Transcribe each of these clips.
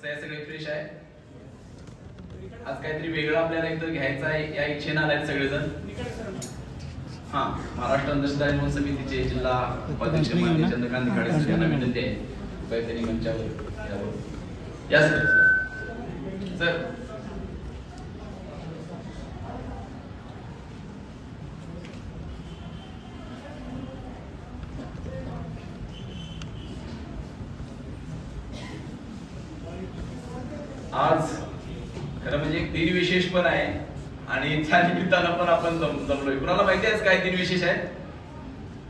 सगळे फ्रेश आहे. आज काहीतरी वेगळं आपल्याला इथं घ्यायचं आहे या इच्छेने आलाय सगळेजण. हा, महाराष्ट्र अंधश्रद्धा निर्मूलन समितीचे जिल्हा उपाध्यक्ष माननीय चंद्रकांत निखाडे सर यांना विनंती आहे काहीतरी मंचावर या सर. आज खरं म्हणजे एक दिन विशेष पण आहे आणि त्या निमित्तानं पण आपण जमलोय. कुणाला माहिती आहे काय दिन विशेष आहे?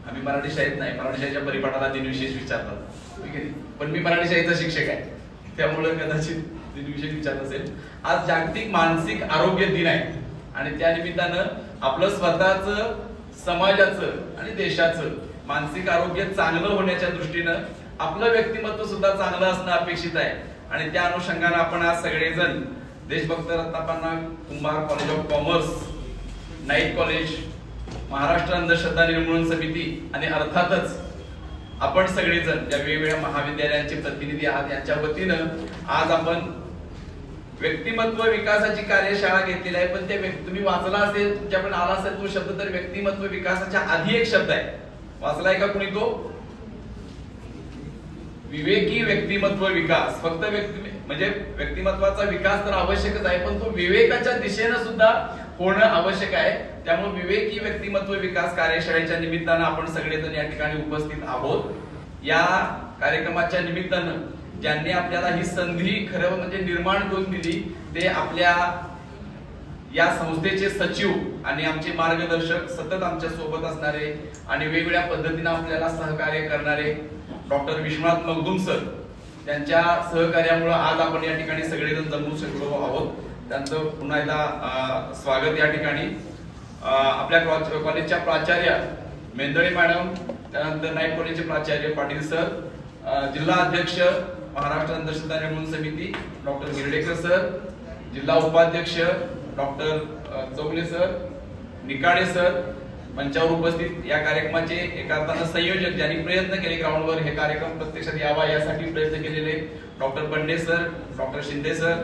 आम्ही मराठी शाळेत नाही, मराठी शाळेच्या परिपाठाला दिन विशेष विचारतात, ठीक आहे, पण मी मराठी शाळेचा शिक्षक आहे त्यामुळे कदाचित दिन विशेष विचारत असेल. आज जागतिक मानसिक आरोग्य दिन आहे आणि त्या निमित्तानं आपलं स्वतःचं, समाजाचं आणि देशाचं मानसिक आरोग्य चांगलं होण्याच्या दृष्टीनं आपलं व्यक्तिमत्व सुद्धा चांगलं असणं अपेक्षित आहे. आणि त्या अनुषंगाने आपण आज सगळेजण Deshbhakta Ratnappanna Kumbhar college of commerce, night college, Maharashtra Andhashraddha Nirmulan समिती आणि अर्थातच आपण सगळेजण ज्या वेगवेगळ्या महाविद्यालयांचे प्रतिनिधी आहात यांच्या वतीनं आज आपण व्यक्तिमत्व विकासाची कार्यशाळा घेतलेली आहे. पण ते तुम्ही वाचला असेल, तुमच्याकडे आला असेल तो शब्द, तर व्यक्तिमत्व विकासाच्या आधी एक शब्द आहे, वाचलाय का कुणी तो? विवेकी व्यक्तिमत्व विकास. फक्त म्हणजे व्यक्तिमत्वाचा विकास तर आवश्यकच आहे, पण तो विवेकाच्या दिशेनं सुद्धा होणं आवश्यक आहे. त्यामुळे विवेकी व्यक्तिमत्व विकास कार्यशाळेच्या निमित्तानं आपण सगळेजण या ठिकाणी उपस्थित आहोत. या कार्यक्रमाच्या निमित्तानं ज्यांनी आपल्याला ही संधी खरं म्हणजे निर्माण करून दिली ते आपल्या या संस्थेचे सचिव आणि आमचे मार्गदर्शक, सतत आमच्या सोबत असणारे आणि वेगवेगळ्या पद्धतीने आपल्याला सहकार्य करणारे डॉक्टर विश्वनाथ मगदुम सर, त्यांच्या सहकार्यामुळे आज आपण या ठिकाणी सगळेजण जमू शकलो आहोत. त्यांचं पुन्हा एकदा स्वागत या ठिकाणी. आपल्या कॉलेजच्या प्राचार्य मेंदळे मॅडम, त्यानंतर नाईट कॉलेजचे प्राचार्य पाटील सर, जिल्हा अध्यक्ष महाराष्ट्र अंधश्रद्धा निर्मूलन समिती डॉक्टर गिरडेकर सर, जिल्हा उपाध्यक्ष doctor Chougale sir, Nikade sir, मंचावर उपस्थित या कार्यक्रमाचे एका अर्थानं संयोजक ज्यांनी प्रयत्न केले ग्राउंडवर हे कार्यक्रम प्रत्यक्षात यावा यासाठी प्रयत्न केलेले डॉक्टर बंडे सर, डॉक्टर शिंदे सर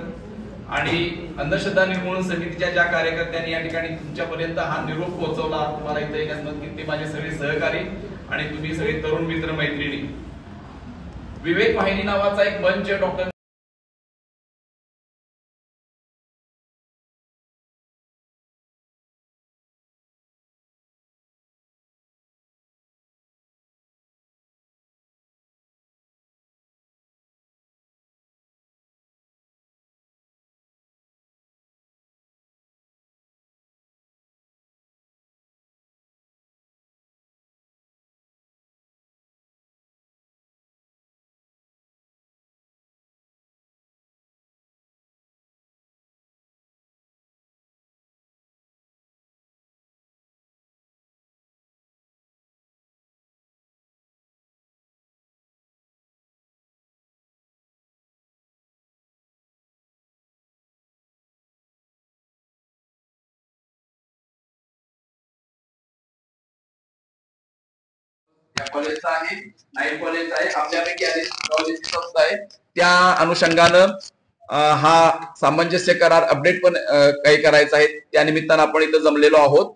आणि अंधश्रद्धा निर्मूलन समितीच्या ज्या कार्यकर्त्यांनी या ठिकाणी तुमच्यापर्यंत हा निरोप पोहोचवला, तुम्हाला इथे येण्यास ते माझे सगळे सहकारी आणि तुम्ही सगळे तरुण मित्र मैत्रिणी. विवेक वाहिनी नावाचा एक मंच डॉक्टर या कॉलेजचा आहे, नाईट कॉलेज आहे, आपल्यापैकी कॉलेजची संस्था आहे. त्या अनुषंगानं हा सामंजस्य करार अपडेट पण काही करायचा आहे. त्या निमित्तानं आपण इथं जमलेलो आहोत.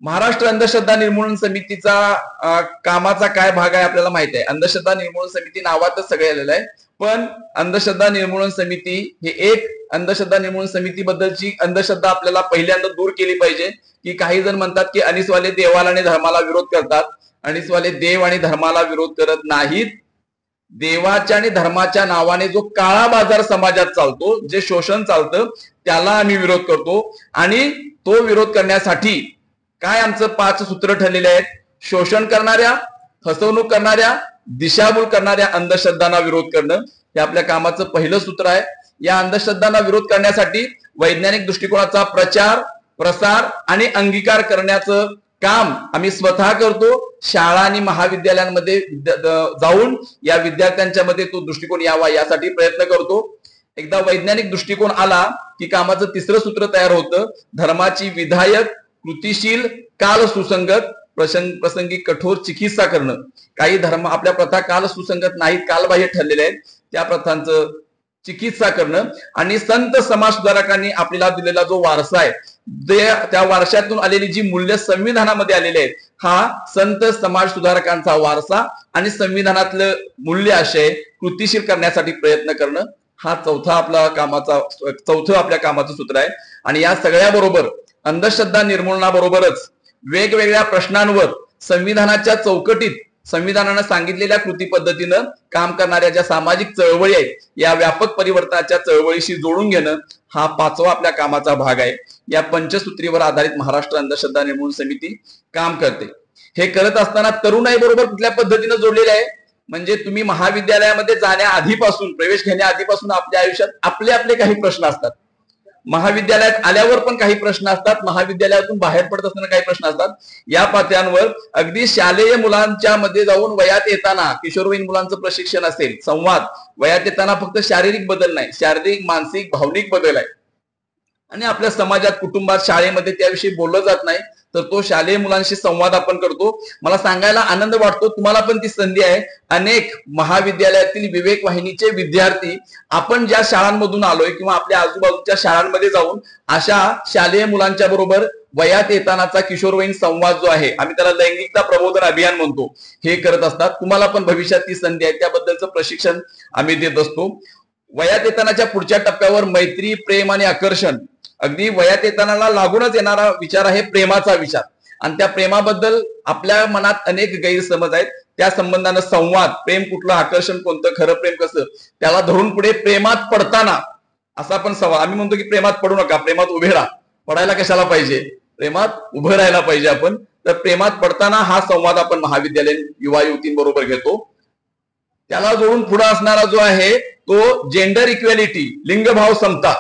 महाराष्ट्र अंधश्रद्धा निर्मूलन समितीचा कामाचा काय भाग आहे आपल्याला माहिती आहे. अंधश्रद्धा निर्मूलन समिती नावातच सगळे आलेलं आहे, पण अंधश्रद्धा निर्मूलन समिती हे एक अंधश्रद्धा निर्मूलन समितीबद्दलची अंधश्रद्धा आपल्याला पहिल्यांदा दूर केली पाहिजे. की काही जण म्हणतात की अनिसवाले देवाला आणि धर्माला विरोध करतात. अनिसवाले देव आणि धर्माला विरोध करत नाहीत. देवाच्या आणि धर्माच्या नावाने जो काळा बाजार समाजात चालतो, जे शोषण चालतं, त्याला आम्ही विरोध करतो. आणि तो विरोध करण्यासाठी काय आमचं 5 सूत्र ठरलेले आहेत. शोषण करणाऱ्या, फसवणूक करणाऱ्या, दिशाभूल करणाऱ्या अंधश्रद्धांना विरोध करणं हे आपल्या कामाचं पहिलं सूत्र आहे. या अंधश्रद्धांना विरोध करण्यासाठी वैज्ञानिक दृष्टिकोनाचा प्रचार, प्रसार आणि अंगीकार करण्याचं काम आम्ही स्वतः करतो. शाळा आणि महाविद्यालयांमध्ये जाऊन या विद्यार्थ्यांच्या मध्ये तो दृष्टिकोन यावा यासाठी प्रयत्न करतो. एकदा वैज्ञानिक दृष्टिकोन आला की कामाचं तिसरं सूत्र तयार होतं. धर्माची विधायक, कृतिशील, काल सुसंगत, प्रसंगी कठोर चिकित्सा करणं. काही धर्म आपल्या प्रथा काल सुसंगत नाहीत, कालबाह्य ठरलेल्या आहेत. त्या प्रथांचं चिकित्सा करणं आणि संत समाज सुधारकांनी आपल्याला दिलेला जो वारसा आहे, त्या वारशातून आलेली जी मूल्य संविधानामध्ये आलेली आहेत, हा संत समाज सुधारकांचा वारसा आणि संविधानातलं मूल्य आशय कृतीशील करण्यासाठी प्रयत्न करणं, हा चौथं आपल्या कामाचं सूत्र आहे. आणि या सगळ्या बरोबर अंधश्रद्धा निर्मूलनाबरोबरच वेगवेगळ्या प्रश्नांवर संविधानाच्या चौकटीत संविधानानं सांगितलेल्या कृती पद्धतीनं काम करणाऱ्या ज्या सामाजिक चळवळी आहेत, या व्यापक परिवर्तनाच्या चळवळीशी जोडून घेणं, हा पाचवा आपल्या कामाचा भाग आहे. या पंचसूत्रीवर आधारित महाराष्ट्र अंधश्रद्धा निर्मूलन समिती काम करते. हे करत असताना तरुणाई बरोबर कुठल्या पद्धतीनं जोडलेले आहे, म्हणजे तुम्ही महाविद्यालयामध्ये जाण्याआधीपासून, प्रवेश घेण्याआधीपासून आपल्या आयुष्यात आपले आपले काही प्रश्न असतात. महाविद्यालयात आल्यावर पण काही प्रश्न असतात, महाविद्यालयातून बाहेर पडत असताना काही प्रश्न असतात. या पातळ्यांवर अगदी शालेय मुलांच्या मध्ये जाऊन वयात येताना किशोरवयीन मुलांचं प्रशिक्षण असेल, संवाद, वयात येताना फक्त शारीरिक बदल नाही, शारीरिक, मानसिक, भावनिक बदल आहे. आणि आपल्या समाजात, कुटुंबात, शाळेमध्ये त्याविषयी बोललं जात नाही, तर तो शालेय मुलांशी संवाद आपण करतो. मला सांगायला आनंद वाटतो, तुम्हाला पण ती संधी आहे. अनेक महाविद्यालयातील विवेक वाहिनीचे विद्यार्थी आपण ज्या शाळांमधून आलोय किंवा आपल्या आजूबाजूच्या शाळांमध्ये जाऊन अशा शालेय मुलांच्या बरोबर वयात येतानाचा किशोरवयीन संवाद जो आहे, आम्ही त्याला लैंगिकता प्रबोधन अभियान म्हणतो, हे करत असतात. तुम्हाला पण भविष्यात ती संधी आहे, त्याबद्दलचं प्रशिक्षण आम्ही देत असतो. वयात येतानाच्या पुढच्या टप्प्यावर मैत्री, प्रेम आणि आकर्षण, अगदी वयात येताना लागूनच येणारा विचार आहे प्रेमाचा विचार. आणि त्या प्रेमाबद्दल आपल्या मनात अनेक गैरसमज आहेत. त्या संबंधानं संवाद, प्रेम कुठलं, आकर्षण कोणतं, खरं प्रेम कसं, त्याला धरून पुढे प्रेमात पडताना असा पण सवाल. आम्ही म्हणतो की प्रेमात पडू नका, प्रेमात उभे राहा. पडायला कशाला पाहिजे, प्रेमात उभं राहायला पाहिजे आपण. तर प्रेमात पडताना हा संवाद आपण महाविद्यालयीन युवा युवतींबरोबर घेतो. त्याला जोडून पुढे असणारा जो आहे तो जेंडर इक्वॅलिटी, लिंगभाव समता.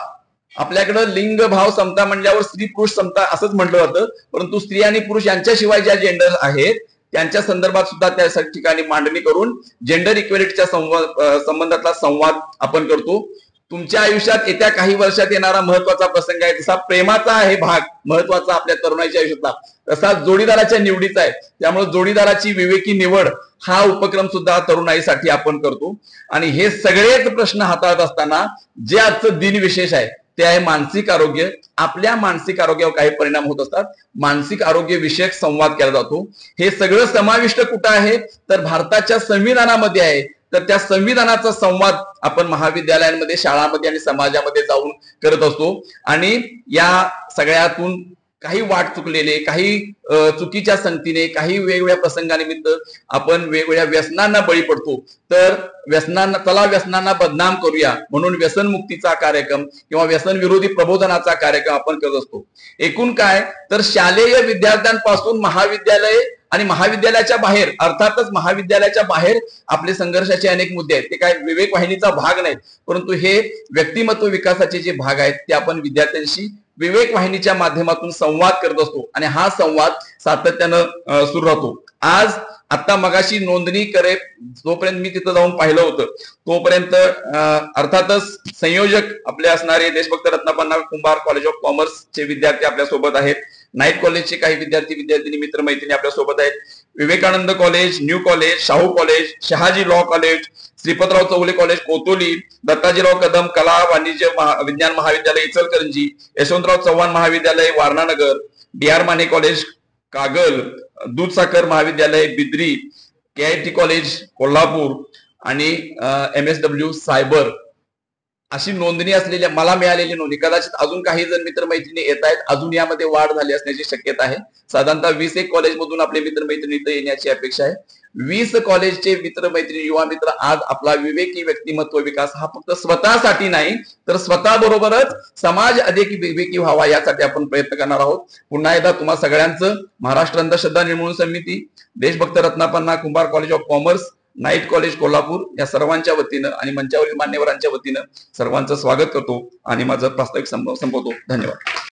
आपल्याकडे लिंग भाव समता म्हणल्यावर स्त्री पुरुष समता असंच म्हटलं जातं, परंतु स्त्री आणि पुरुष यांच्याशिवाय ज्या जेंडर आहेत त्यांच्या संदर्भात सुद्धा त्या ठिकाणी मांडणी करून जेंडर इक्वॅलिटीच्या संबंधातला संवाद आपण करतो. तुमच्या आयुष्यात येत्या काही वर्षात येणारा महत्वाचा प्रसंग आहे, जसा प्रेमाचा आहे भाग महत्वाचा आपल्या तरुणाईच्या आयुष्यातला, तसा जोडीदाराच्या निवडीचा आहे. त्यामुळे जोडीदाराची विवेकी निवड हा उपक्रम सुद्धा तरुणाईसाठी आपण करतो. आणि हे सगळेच प्रश्न हाताळत असताना जे आजचं दिन विशेष आहे ते आहे मानसिक आरोग्य. आपल्या मानसिक आरोग्यावर काही परिणाम होत असतात, मानसिक आरोग्य विषयक संवाद केला जातो. हे सगळं समाविष्ट कुठं आहे, तर भारताच्या संविधानामध्ये आहे. तर त्या संविधानाचा संवाद आपण महाविद्यालयांमध्ये, शाळांमध्ये आणि समाजामध्ये जाऊन करत असतो. आणि या सगळ्यातून काही वाट चुकलेले, काही चुकीच्या संगतीने, काही वेगवेगळ्या प्रसंगानिमित्त आपण वेगवेगळ्या व्यसनांना बळी पडतो. तर व्यसनांना बदनाम करूया म्हणून व्यसनमुक्तीचा कार्यक्रम किंवा व्यसन विरोधी प्रबोधनाचा कार्यक्रम आपण करत असतो. एकूण काय, तर शालेय विद्यार्थ्यांपासून महाविद्यालय आणि महाविद्यालयाच्या बाहेर, अर्थातच महाविद्यालयाच्या बाहेर आपले संघर्षाचे अनेक मुद्दे आहेत. ते काय विवेक वाहिनीचा भाग नाहीत, परंतु हे व्यक्तिमत्व विकासाचे जे भाग आहेत ते आपण विद्यार्थ्यांशी विवेक वाहिनीच्या माध्यमातून संवाद करत असतो. आणि हा संवाद सातत्यानं सुरू राहतो. आज आता मगाशी नोंदणी करे, जोपर्यंत मी तिथं जाऊन पाहिलं होतं तोपर्यंत अर्थातच संयोजक आपले असणारे देशभक्त रत्नापन्ना कुंभार कॉलेज ऑफ कॉमर्सचे विद्यार्थी आपल्या सोबत आहेत. नाईट कॉलेजचे काही विद्यार्थी मित्रमैत्रिणी आपल्या सोबत आहेत. Vivekanand college, new college, Shahu college, Shahaji law college, Shripatrao Chougule college Kotoli, Dattajirao Kadam कला वाणिज्य विज्ञान महाविद्यालय इचलकरंजी, यशवंतराव चव्हाण महाविद्यालय वारणानगर, डी.आर. माने कॉलेज कागल, दूधसागर महाविद्यालय बिद्री, के.आय.टी. कॉलेज कोल्हापूर आणि MSW सायबर अशी नोंदणी असलेल्या मला मिळालेली नोंदणी. कदाचित अजून काही जण मित्रमैत्रिणी येत आहेत, अजून यामध्ये वाढ झाली असण्याची शक्यता आहे. साधारणतः 20 कॉलेजमधून आपले मित्रमैत्रिणी इथं येण्याची अपेक्षा आहे. 20 कॉलेजचे मित्रमैत्रिणी, युवा मित्र आज आपला विवेकी व्यक्तिमत्व विकास हा फक्त स्वतःसाठी नाही तर स्वतः बरोबरच समाज अधिक विवेकी व्हावा यासाठी आपण प्रयत्न करणार आहोत. पुन्हा एकदा तुम्हा सगळ्यांचं Maharashtra Andhashraddha Nirmulan Samiti, Deshbhakta Ratnappanna Kumbhar college of commerce, night college Kolhapur या सर्वांच्या वतीनं आणि मंचावरील मान्यवरांच्या वतीनं सर्वांचं स्वागत करतो आणि माझं प्रास्ताविक संपवतो. धन्यवाद.